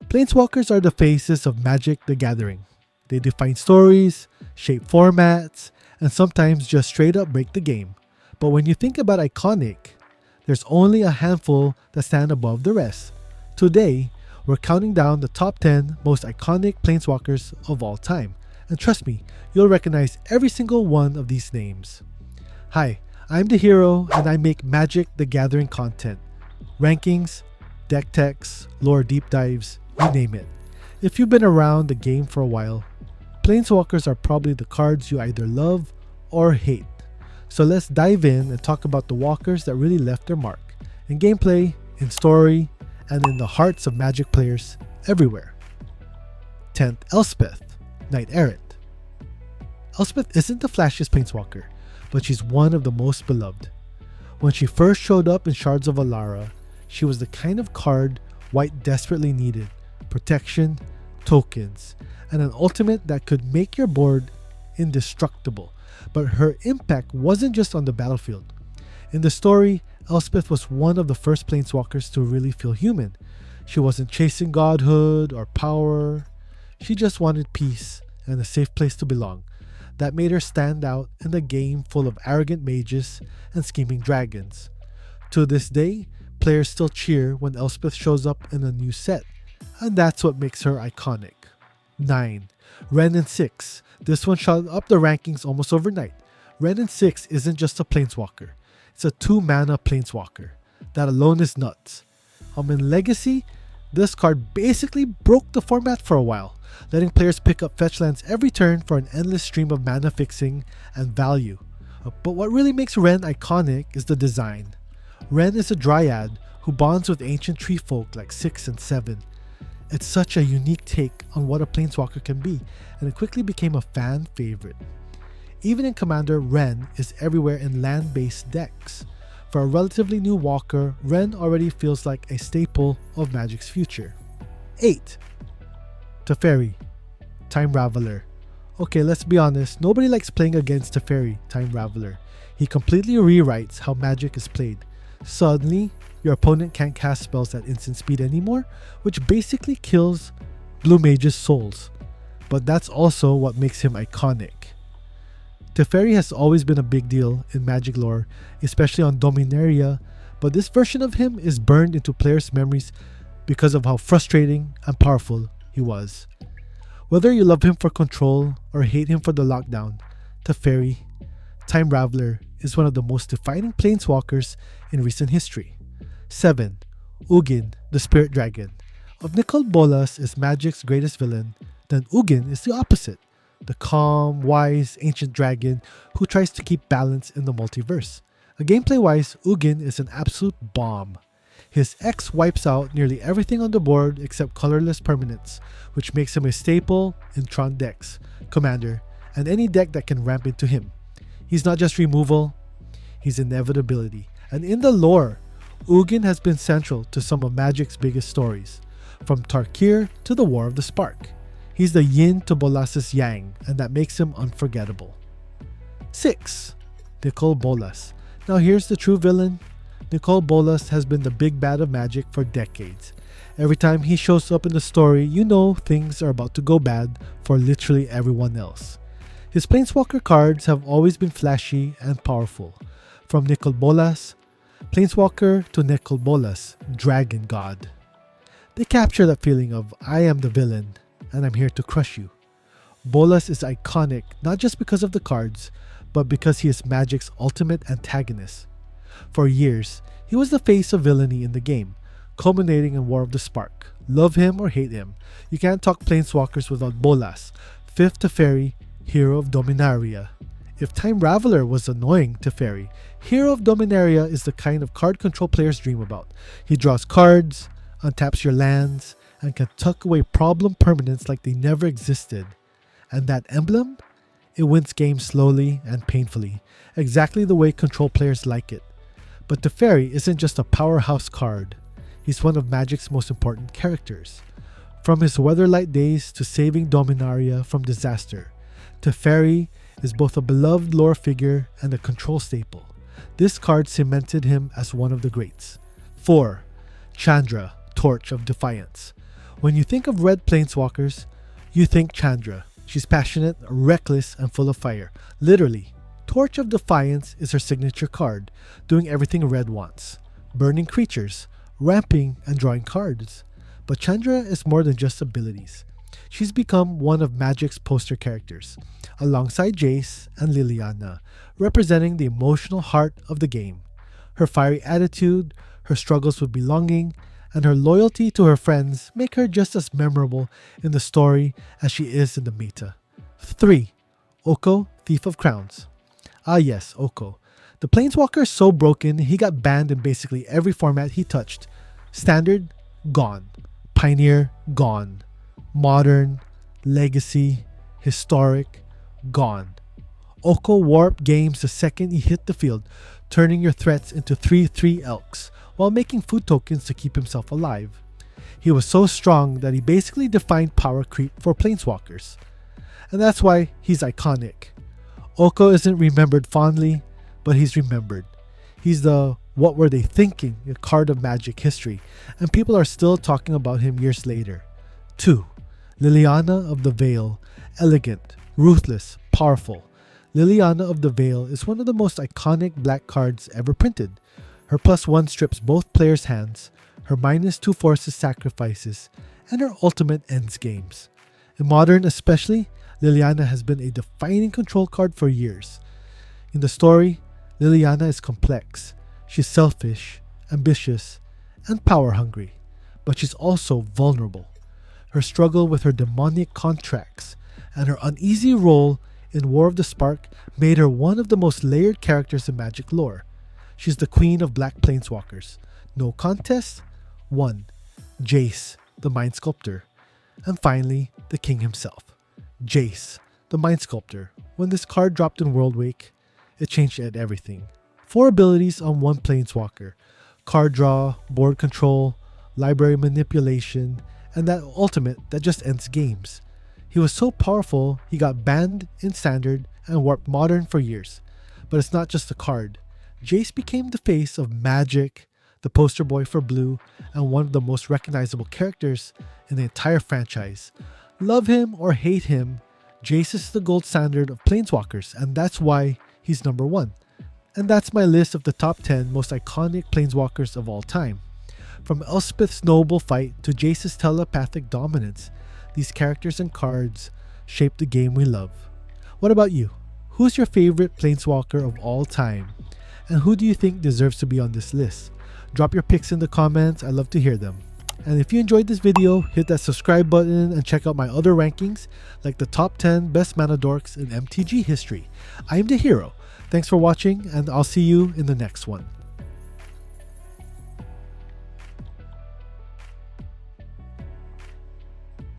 Planeswalkers are the faces of Magic the Gathering. They define stories, shape formats, and sometimes just straight up break the game. But when you think about iconic, there's only a handful that stand above the rest. Today, we're counting down the top 10 most iconic Planeswalkers of all time. And trust me, you'll recognize every single one of these names. Hi, I'm the Hero and I make Magic the Gathering content. Rankings, deck techs, lore deep dives, you name it. If you've been around the game for a while, Planeswalkers are probably the cards you either love or hate. So let's dive in and talk about the walkers that really left their mark in gameplay, in story, and in the hearts of Magic players everywhere. 10th, Elspeth, Knight Errant. Elspeth isn't the flashiest Planeswalker, but she's one of the most beloved. When she first showed up in Shards of Alara, she was the kind of card White desperately needed: protection, tokens, and an ultimate that could make your board indestructible. But her impact wasn't just on the battlefield. In the story, Elspeth was one of the first Planeswalkers to really feel human. She wasn't chasing godhood or power. She just wanted peace and a safe place to belong. That made her stand out in a game full of arrogant mages and scheming dragons. To this day, players still cheer when Elspeth shows up in a new set, and that's what makes her iconic. 9. Wrenn and 6. This one shot up the rankings almost overnight. Wrenn and 6 isn't just a Planeswalker. It's a 2-mana Planeswalker. That alone is nuts. In Legacy, this card basically broke the format for a while, letting players pick up fetch lands every turn for an endless stream of mana fixing and value. But what really makes Wrenn iconic is the design. Wrenn is a dryad who bonds with ancient tree folk like 6 and 7. It's such a unique take on what a Planeswalker can be, and it quickly became a fan favorite. Even in Commander, Wrenn is everywhere in land-based decks. For a relatively new walker, Wrenn already feels like a staple of Magic's future. 8. Teferi, Time Raveler. Okay, let's be honest, nobody likes playing against Teferi, Time Raveler. He completely rewrites how Magic is played. Suddenly, your opponent can't cast spells at instant speed anymore, which basically kills Blue Mage's souls. But that's also what makes him iconic. Teferi has always been a big deal in Magic lore, especially on Dominaria, but this version of him is burned into players' memories because of how frustrating and powerful he was. Whether you love him for control or hate him for the lockdown, Teferi, Time Raveler, is one of the most defining Planeswalkers in recent history. 7. Ugin, the Spirit Dragon. If Nicol Bolas is Magic's greatest villain, then Ugin is the opposite. The calm, wise, ancient dragon who tries to keep balance in the multiverse. Gameplay-wise, Ugin is an absolute bomb. His X wipes out nearly everything on the board except colorless permanents, which makes him a staple in Tron decks, Commander, and any deck that can ramp into him. He's not just removal, he's inevitability. And in the lore, Ugin has been central to some of Magic's biggest stories, from Tarkir to the War of the Spark. He's the yin to Bolas' yang, and that makes him unforgettable. 6. Nicol Bolas. Now here's the true villain. Nicol Bolas has been the big bad of Magic for decades. Every time he shows up in the story, you know things are about to go bad for literally everyone else. His Planeswalker cards have always been flashy and powerful. From Nicol Bolas, Planeswalker to Nicol Bolas, Dragon God. They capture that feeling of, I am the villain, and I'm here to crush you. Bolas is iconic not just because of the cards, but because he is Magic's ultimate antagonist. For years, he was the face of villainy in the game, culminating in War of the Spark. Love him or hate him, you can't talk Planeswalkers without Bolas, 5th Teferi, Hero of Dominaria. If Time Raveler was annoying Teferi, Hero of Dominaria is the kind of card control players dream about. He draws cards, untaps your lands, and can tuck away problem permanents like they never existed. And that emblem? It wins games slowly and painfully, exactly the way control players like it. But Teferi isn't just a powerhouse card. He's one of Magic's most important characters. From his Weatherlight days to saving Dominaria from disaster, Teferi is both a beloved lore figure and a control staple. This card cemented him as one of the greats. 4. Chandra, Torch of Defiance. When you think of red planeswalkers, you think Chandra. She's passionate, reckless, and full of fire. Literally, Torch of Defiance is her signature card, doing everything red wants. Burning creatures, ramping, and drawing cards. But Chandra is more than just abilities. She's become one of Magic's poster characters, alongside Jace and Liliana, representing the emotional heart of the game. Her fiery attitude, her struggles with belonging, and her loyalty to her friends make her just as memorable in the story as she is in the meta. 3. Oko, Thief of Crowns. Ah yes, Oko. The Planeswalker is so broken, he got banned in basically every format he touched. Standard, gone. Pioneer, gone. Modern, Legacy, Historic, gone. Oko warped games the second he hit the field, turning your threats into 3/3 elks, while making food tokens to keep himself alive. He was so strong that he basically defined power creep for Planeswalkers. And that's why he's iconic. Oko isn't remembered fondly, but he's remembered. He's the "what were they thinking" card of Magic history, and people are still talking about him years later. 2. Liliana of the Veil. Elegant, ruthless, powerful. Liliana of the Veil is one of the most iconic black cards ever printed. Her +1 strips both players' hands, her -2 forces sacrifices, and her ultimate ends games. In Modern especially, Liliana has been a defining control card for years. In the story, Liliana is complex. She's selfish, ambitious, and power-hungry, but she's also vulnerable. Her struggle with her demonic contracts and her uneasy role in War of the Spark made her one of the most layered characters in Magic lore. She's the queen of black planeswalkers. No contest? 1. Jace, the Mind Sculptor. And finally, the king himself. Jace, the Mind Sculptor. When this card dropped in Worldwake, it changed everything. 4 abilities on 1 planeswalker. Card draw, board control, library manipulation, and that ultimate that just ends games. He was so powerful, he got banned in Standard and warped Modern for years. But it's not just a card. Jace became the face of Magic, the poster boy for Blue, and one of the most recognizable characters in the entire franchise. Love him or hate him, Jace is the gold standard of Planeswalkers, and that's why he's number 1. And that's my list of the top 10 most iconic Planeswalkers of all time. From Elspeth's noble fight to Jace's telepathic dominance, these characters and cards shape the game we love. What about you? Who's your favorite Planeswalker of all time? And who do you think deserves to be on this list? Drop your picks in the comments, I'd love to hear them. And if you enjoyed this video, hit that subscribe button and check out my other rankings like the top 10 best mana dorks in MTG history. I am the hero. Thanks for watching, and I'll see you in the next one.